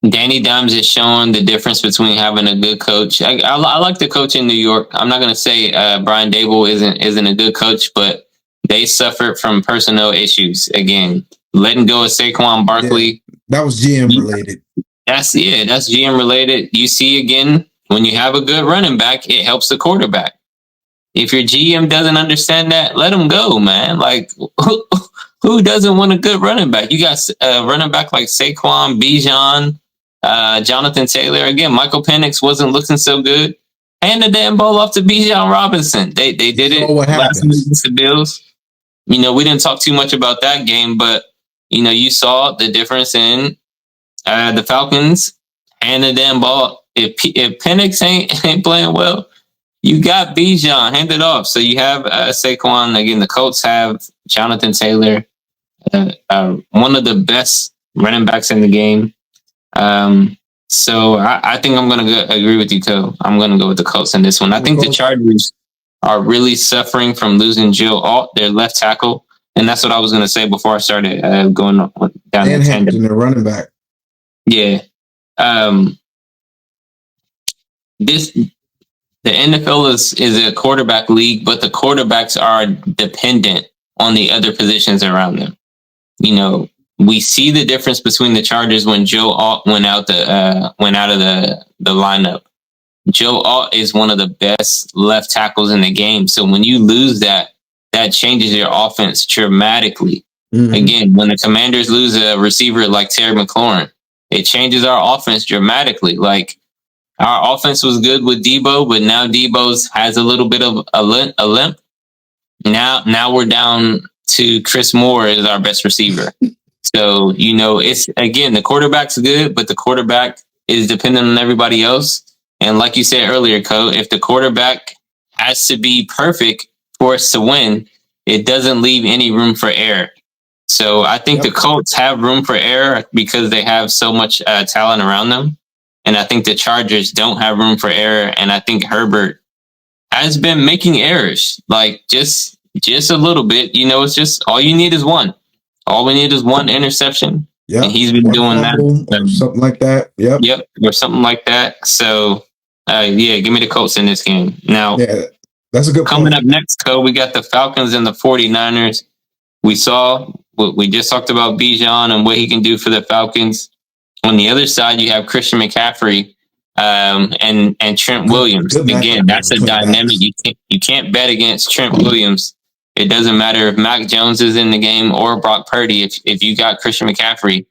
Danny Dimes is showing the difference between having a good coach. I like the coach in New York. I'm not going to say Brian Dable isn't a good coach, but they suffered from personnel issues. Again, letting go of Saquon Barkley. Yeah, that was GM related. That's GM related. You see, again, when you have a good running back, it helps the quarterback. If your GM doesn't understand that, let him go, man. Like, who doesn't want a good running back? You got a running back like Saquon, Bijan, Jonathan Taylor. Again, Michael Penix wasn't looking so good. Hand the damn ball off to Bijan Robinson. They did it last week against the Bills. You know, we didn't talk too much about that game, but, you know, you saw the difference in the Falcons. Hand the damn ball. If Penix ain't playing well, you got Bijan, hand it off. So you have Saquon. Again, the Colts have Jonathan Taylor, one of the best running backs in the game. So I think I'm going to agree with you, Co. I'm going to go with the Colts in this one. I think the Chargers are really suffering from losing Joe Alt, their left tackle. And that's what I was going to say before I started going down the tangent. Their running back. Yeah. The NFL is a quarterback league, but the quarterbacks are dependent on the other positions around them. You know, we see the difference between the Chargers when Joe Alt went out of the lineup. Joe Alt is one of the best left tackles in the game. So when you lose that changes your offense dramatically. Mm-hmm. Again, when the Commanders lose a receiver like Terry McLaurin, it changes our offense dramatically. Like, our offense was good with Debo, but now Debo's has a little bit of a limp. Now we're down to Chris Moore as our best receiver. So, you know, it's, again, the quarterback's good, but the quarterback is dependent on everybody else. And like you said earlier, Co, if the quarterback has to be perfect for us to win, it doesn't leave any room for error. So I think the Colts have room for error because they have so much talent around them. And I think the Chargers don't have room for error. And I think Herbert has been making errors. Like, just Just a little bit. It's just all you need is one. All we need is one interception. Yeah, and he's been doing that. Or something like that. Yep, or something like that. So, give me the Colts in this game. Now, that's a good coming up next, we got the Falcons and the 49ers. We just talked about Bijan and what he can do for the Falcons. On the other side, you have Christian McCaffrey and Trent Williams. Again, that's a dynamic. You can't bet against Trent Williams. It doesn't matter if Mac Jones is in the game or Brock Purdy. If you got Christian McCaffrey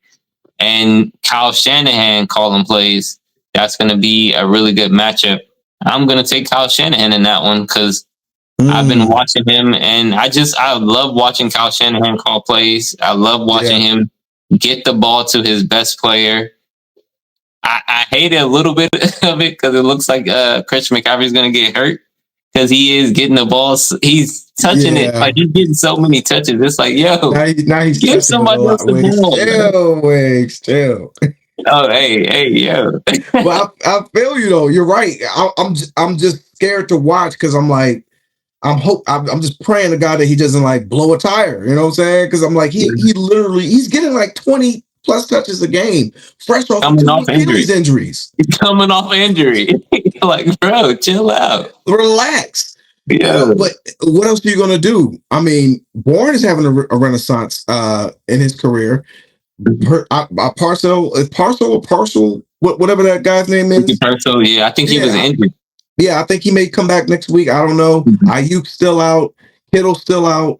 and Kyle Shanahan calling plays, that's going to be a really good matchup. I'm going to take Kyle Shanahan in that one because I've been watching him, and I love watching Kyle Shanahan call plays. I love watching him get the ball to his best player. I hate a little bit of it because it looks like Christian McCaffrey is going to get hurt because he is getting the ball. He's touching it. Like, he's getting so many touches. It's like, yo, now he's give somebody else the ball. Chill. Oh, hey, yo. Well, I feel you though. You're right. I'm just scared to watch because I'm like, I'm just praying to God that he doesn't like blow a tire. You know what I'm saying? Because I'm like, he's getting like 20 plus touches a game, fresh off injuries. He's coming off injury. Like, bro, chill out. Relax. Yeah. But what else are you gonna do? I mean, Bourne is having a renaissance in his career. Parcel, whatever that guy's name is. Parcel, I think he was injured. Yeah, I think he may come back next week. I don't know. Ayuk's still out. Kittle's still out.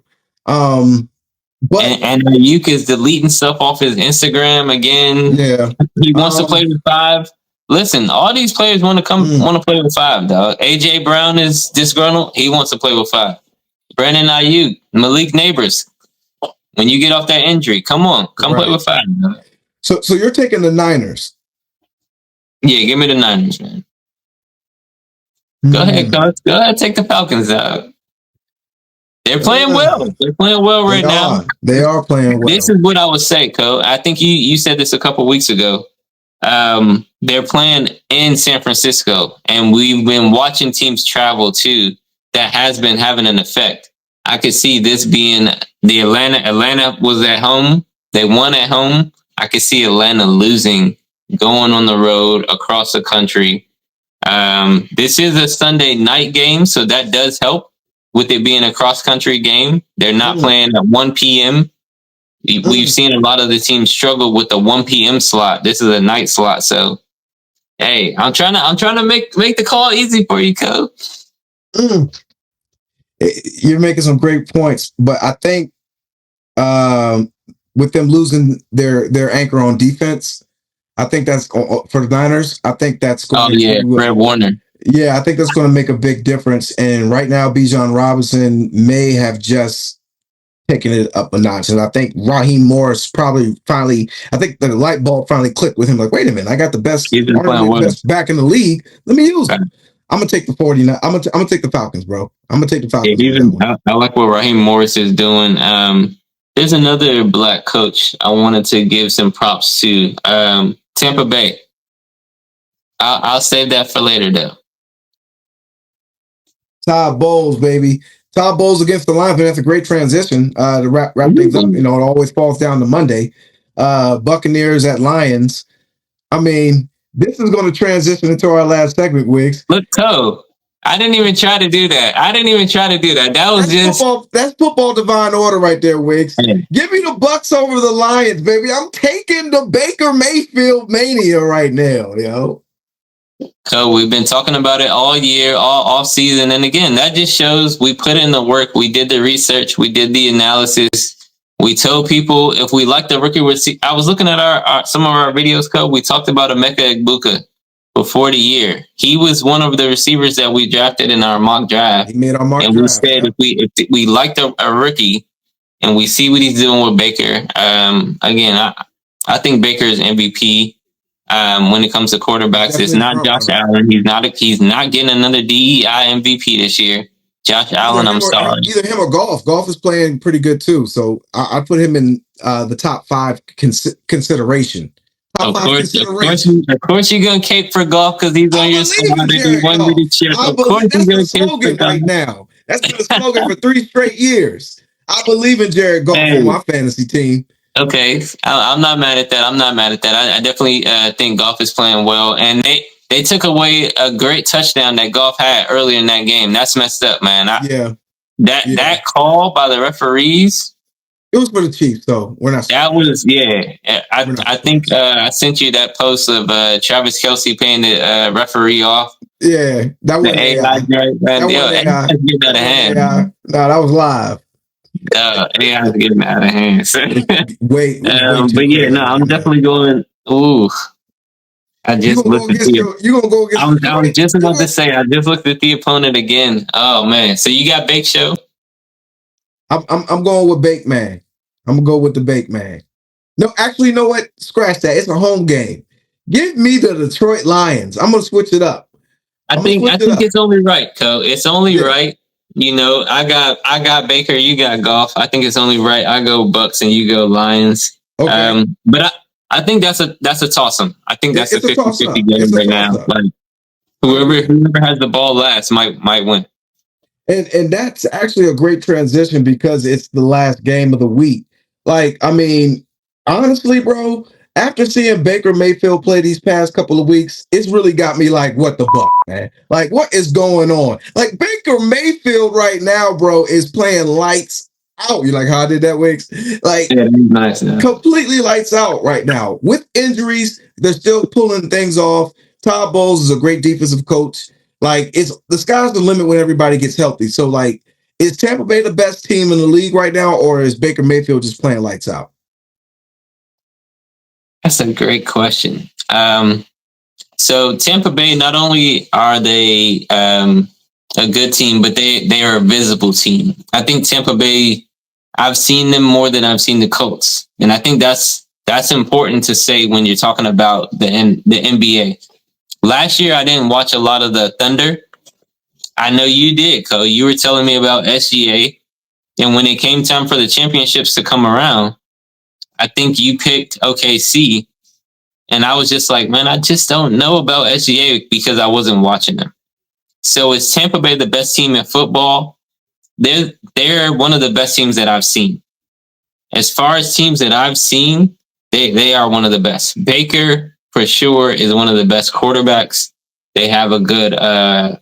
But and Ayuk is deleting stuff off his Instagram again. Yeah, he wants to play with 5. Listen, all these players want to play with 5, dog. AJ Brown is disgruntled. He wants to play with 5. Brandon Ayuk, Malik Neighbors. When you get off that injury, come play with 5. Dog. So you're taking the Niners? Yeah, give me the Niners, man. Go ahead, coach. Go ahead, take the Falcons out. They're playing well. They're playing well right now. They are playing well. This is what I would say, Coach. I think you said this a couple weeks ago. They're playing in San Francisco, and we've been watching teams travel too. That has been having an effect. I could see this being the Atlanta was at home. They won at home. I could see Atlanta losing, going on the road across the country. This is a Sunday night game, so that does help with it being a cross-country game. They're not playing at 1 p.m. We've seen a lot of the teams struggle with the 1 p.m. slot. This is a night slot, so hey, I'm trying to make the call easy for you, Coach. You're making some great points, but I think with them losing their anchor on defense, I think that's for the Niners. I think that's going Fred Warner. Yeah, I think that's going to make a big difference. And right now, Bijan Robinson may have just taken it up a notch. And I think Raheem Morris finally, I think the light bulb finally clicked with him. Like, wait a minute, I got the best back in the league. Let me use him. I'm gonna take the 49. I'm gonna take the Falcons, bro. I'm gonna take the Falcons. I like what Raheem Morris is doing. There's another black coach I wanted to give some props to. Tampa Bay. I'll save that for later, though. Todd Bowles, baby. Todd Bowles against the Lions. That's a great transition to wrap things up. You know, it always falls down to Monday. Buccaneers at Lions. I mean, this is going to transition into our last segment, Wiggs. Look, Toe, I didn't even try to do that. That was that's football divine order right there, Wiggs. Give me the Bucs over the Lions, baby. I'm taking the Baker Mayfield mania right now, yo. So we've been talking about it all year, all off season, and again, that just shows we put in the work. We did the research, we did the analysis. We told people if we like the rookie receiver. I was looking at some of our videos, Code. We talked about Emeka Egbuka before the year. He was one of the receivers that we drafted in our mock draft. He made our mock draft. And we said if we liked a rookie and we see what he's doing with Baker, again, I think Baker is MVP. When it comes to quarterbacks, it's not Josh Allen. He's not getting another DEI MVP this year. Josh Allen, I'm sorry. Either him or Golf. Golf is playing pretty good too. So I put him in the top 5 consideration. Of course, you're gonna cape for Golf because he's on your side. Of course, you're gonna cape for Golf right now. That's been a slogan for 3 straight years. I believe in Jared Goff on my fantasy team. Okay, I'm not mad at that. I'm not mad at that. I definitely think Goff is playing well, and they took away a great touchdown that Goff had earlier in that game. That's messed up, man. That call by the referees. It was for the Chiefs, though. We're not. That was I think I sent you that post of Travis Kelce paying the referee off. Yeah, that was AI. That was out of hand. No, that was live. AI is getting out of hand. Wait, but yeah, no, I'm definitely going. Ooh, I just looked at you gonna go against. I was just about to say I just looked at the opponent again. Oh man, so you got Bake Show? I'm going with Bake Man. I'm gonna go with the Bake Man. No, actually, you know what? Scratch that. It's a home game. Give me the Detroit Lions. I'm gonna switch it up. I think it's only right, Co. It's only right. You know, I got Baker, you got Goff. I think it's only right. I go Bucks and you go Lions. Okay. But I think that's a toss-em. I think that's a 50-50 game right now. Like whoever has the ball last might win. And that's actually a great transition because it's the last game of the week. Like, I mean, honestly, bro, after seeing Baker Mayfield play these past couple of weeks, it's really got me like, what the fuck, man? Like, what is going on? Like, Baker Mayfield right now, bro, is playing lights out. You like how I did that, Wicks? Like, nice, completely lights out right now. With injuries, they're still pulling things off. Todd Bowles is a great defensive coach. Like, it's the sky's the limit when everybody gets healthy. So, like, is Tampa Bay the best team in the league right now, or is Baker Mayfield just playing lights out? That's a great question. So Tampa Bay, not only are they a good team, but they are a visible team. I think Tampa Bay, I've seen them more than I've seen the Colts, and I think that's important to say when you're talking about the NBA. Last year, I didn't watch a lot of the Thunder. I know you did, Co. You were telling me about SGA. And when it came time for the championships to come around, I think you picked OKC. And I was just like, man, I just don't know about SGA because I wasn't watching them. So is Tampa Bay the best team in football? They're one of the best teams that I've seen. As far as teams that I've seen, they are one of the best. Baker, for sure, is one of the best quarterbacks. They have a good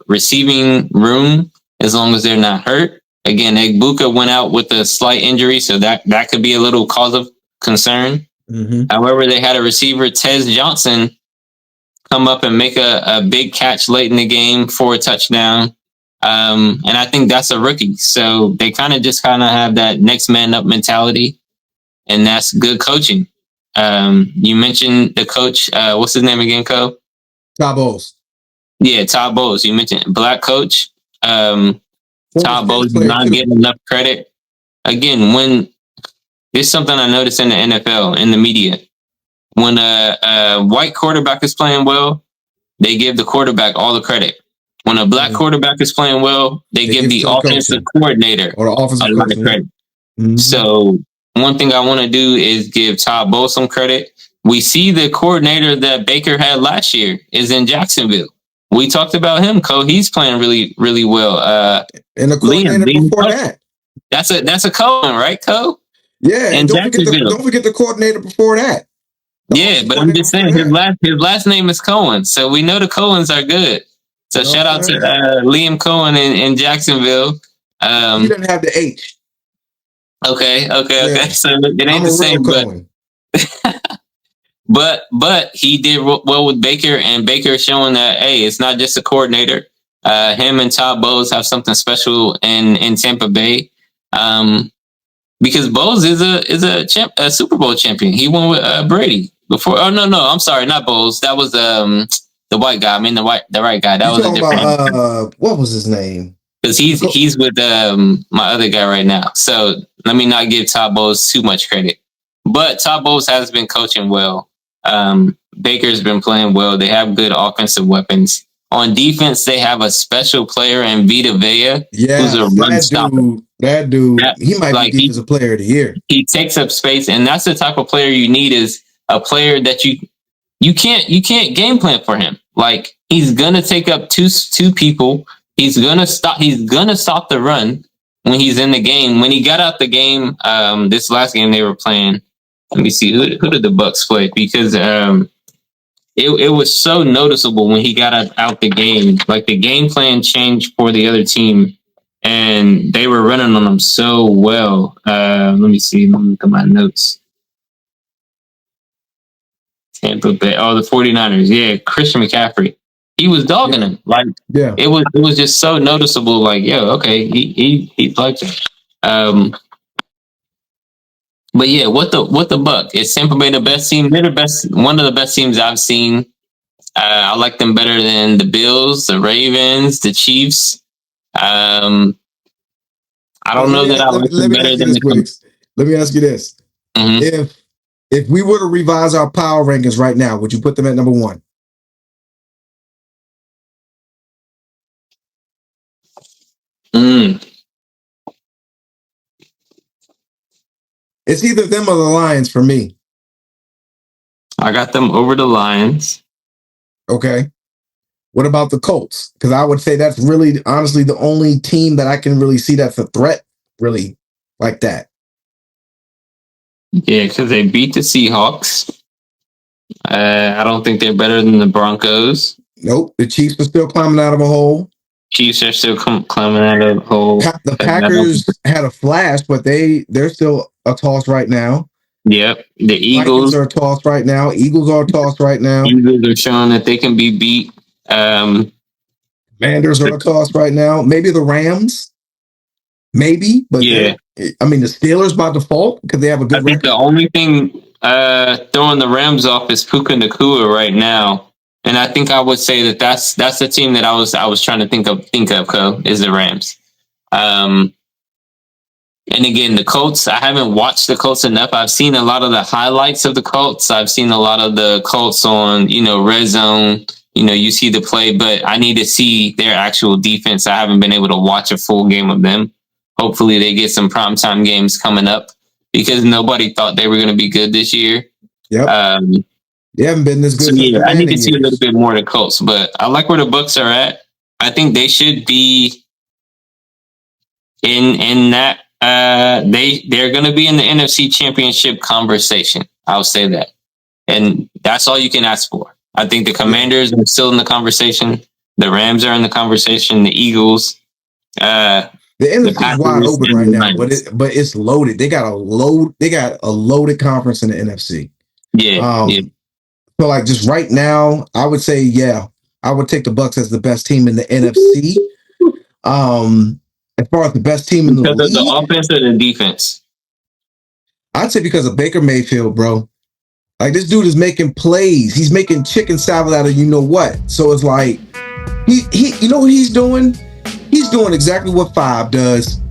receiving room as long as they're not hurt. Again, Egbuka went out with a slight injury, so that could be a little cause of concern. Mm-hmm. However, they had a receiver, Tez Johnson, come up and make a big catch late in the game for a touchdown. And I think that's a rookie. So they kind of have that next man up mentality, and that's good coaching. You mentioned the coach. What's his name again, Co? Todd Bowles. Yeah, Todd Bowles. You mentioned black coach. Todd Bowles is not getting enough credit. Again, when there's something I noticed in the NFL, in the media, when a white quarterback is playing well, they give the quarterback all the credit. When a black quarterback is playing well, they give the offensive coordinator or the offensive a lot of credit. Mm-hmm. So one thing I want to do is give Todd Bowles some credit. We see the coordinator that Baker had last year is in Jacksonville. We talked about him, Co. He's playing really, really well. And the coordinator before that. That's a Cohen, right, Co? Yeah, and don't forget the coordinator before that. Yeah, but I'm just saying his last name is Cohen, so we know the Cohens are good. So shout out to Liam Cohen in Jacksonville. He didn't have the H. Okay. So it ain't the same, but he did well with Baker, and Baker is showing that hey, it's not just a coordinator. Him and Todd Bowles have something special in Tampa Bay. Because Bowles is a Super Bowl champion. He won with Brady before. Oh no, I'm sorry, not Bowles. That was the white guy. I mean the right guy. That was a different. What was his name? Because he's with my other guy right now. So let me not give Todd Bowles too much credit. But Todd Bowles has been coaching well. Baker's been playing well. They have good offensive weapons. On defense, they have a special player in Vita Vea, who's a run stopper. That dude, he might be defensive player of the year. He takes up space, and that's the type of player you need, is a player that you can't game plan for him. Like, he's gonna take up two people. He's gonna stop the run when he's in the game. When he got out the game, this last game they were playing. Let me see, who did the Bucks play? Because it was so noticeable when he got out the game. Like the game plan changed for the other team, and they were running on him so well. Let me see. Let me look at my notes. Tampa Bay. Oh, the 49ers. Yeah, Christian McCaffrey. He was dogging him. Like, yeah, it was just so noticeable. Like, yo, okay, he likes it. But yeah, what the Buck? Is Tampa Bay the best team? They're the best, one of the best teams I've seen. I like them better than the Bills, the Ravens, the Chiefs. I don't know that I like them better than the. Let me ask you this: if we were to revise our power rankings right now, would you put them at number one? It's either them or the Lions for me. I got them over the Lions. Okay. What about the Colts? Because I would say that's really, honestly, the only team that I can really see that's a threat, really, like that. Yeah, because they beat the Seahawks. I don't think they're better than the Broncos. Nope. The Chiefs are still climbing out of a hole. Chiefs are still climbing out of a hole. The Packers had a flash, but they're still a toss right now. Yep. The Eagles are a toss right now. Eagles are a toss right now. Eagles are showing that they can be beat. Commanders are a toss right now. Maybe the Rams. Maybe. But yeah. I mean, the Steelers by default because they have a good record. The only thing throwing the Rams off is Puka Nacua right now. And I think I would say that's the team that I was trying to think of, Co, is the Rams. And again, the Colts, I haven't watched the Colts enough. I've seen a lot of the highlights of the Colts. I've seen a lot of the Colts on, Red Zone. You see the play, but I need to see their actual defense. I haven't been able to watch a full game of them. Hopefully they get some primetime games coming up because nobody thought they were going to be good this year. Yep. They haven't been this good. So yeah, I need to see a little bit more of the Colts, but I like where the Bucks are at. I think they should be in that. They're going to be in the NFC Championship conversation. I'll say that, and that's all you can ask for. I think the Commanders are still in the conversation. The Rams are in the conversation. The Eagles. The NFC is wide open right now, but it's loaded. They got a loaded conference in the NFC. Yeah. So like just right now, I would say, I would take the Bucks as the best team in the NFC. As far as the best team in the league, because of the offense or the defense? I'd say because of Baker Mayfield, bro. Like this dude is making plays. He's making chicken salad out of you know what. So it's like he you know what he's doing? He's doing exactly what Five does.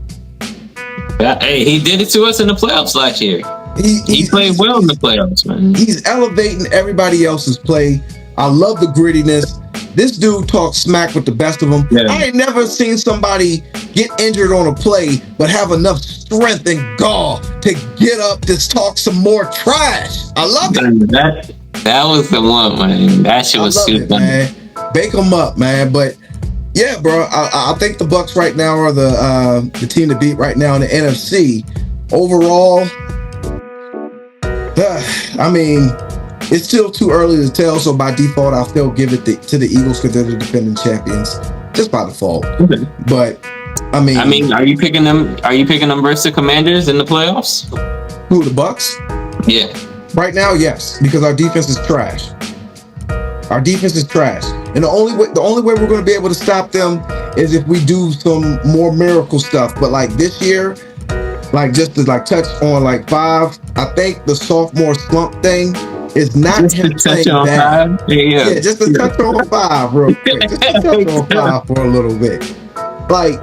Hey, he did it to us in the playoffs last year. He played well in the playoffs, man. He's elevating everybody else's play. I love the grittiness. This dude talks smack with the best of them. Yeah. I ain't never seen somebody get injured on a play, but have enough strength and gall to get up to talk some more trash. I love it. That was the one, man. That shit was super, man. Bake them up, man. But yeah, bro, I think the Bucks right now are the team to beat right now in the NFC. Overall, I mean, it's still too early to tell, so by default, I'll still give it to the Eagles because they're the defending champions, just by default. Okay. But I mean, are you picking them? Are you picking them versus the Commanders in the playoffs? Who, the Bucks? Yeah. Right now, yes, because our defense is trash. Our defense is trash, and the only way we're going to be able to stop them is if we do some more miracle stuff. But like this year. Like just to like touch on like Five, I think the sophomore slump thing is not just him playing bad. Yeah, just to touch on Five real quick. Just to touch on Five for a little bit. Like,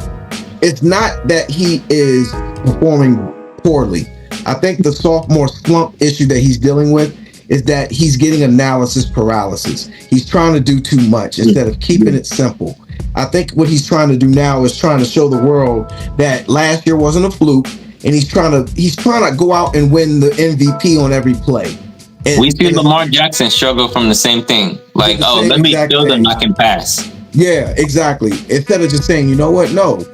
it's not that he is performing poorly. I think the sophomore slump issue that he's dealing with is that he's getting analysis paralysis. He's trying to do too much instead of keeping it simple. I think what he's trying to do now is trying to show the world that last year wasn't a fluke. And he's trying to go out and win the MVP on every play. We see Lamar Jackson struggle from the same thing. Like, let me show them I can pass. Yeah, exactly. Instead of just saying, you know what? No,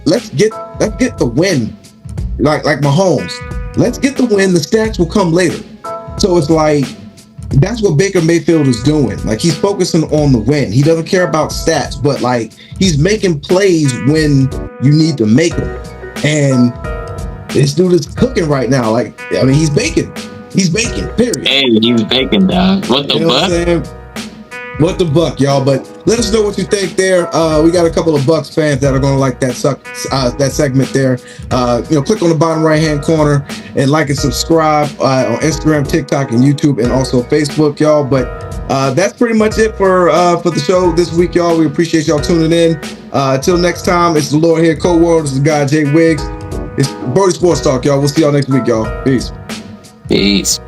let's get the win. Like Mahomes, let's get the win. The stats will come later. So it's like that's what Baker Mayfield is doing. Like he's focusing on the win. He doesn't care about stats, but like he's making plays when you need to make them. And this dude is cooking right now. Like I mean, he's baking. He's baking. Period. Hey, he's baking, dog. What the fuck? What the buck, y'all? But let us know what you think there. We got a couple of Bucks fans that are going to like that segment there. Click on the bottom right hand corner and like and subscribe on Instagram, TikTok, and YouTube, and also Facebook, y'all. But that's pretty much it for the show this week, y'all. We appreciate y'all tuning in. Until next time, it's the Lord here, Cold World. This is the guy Jay Wiggs. It's Brody Sports Talk, y'all. We'll see y'all next week, y'all. Peace. Peace.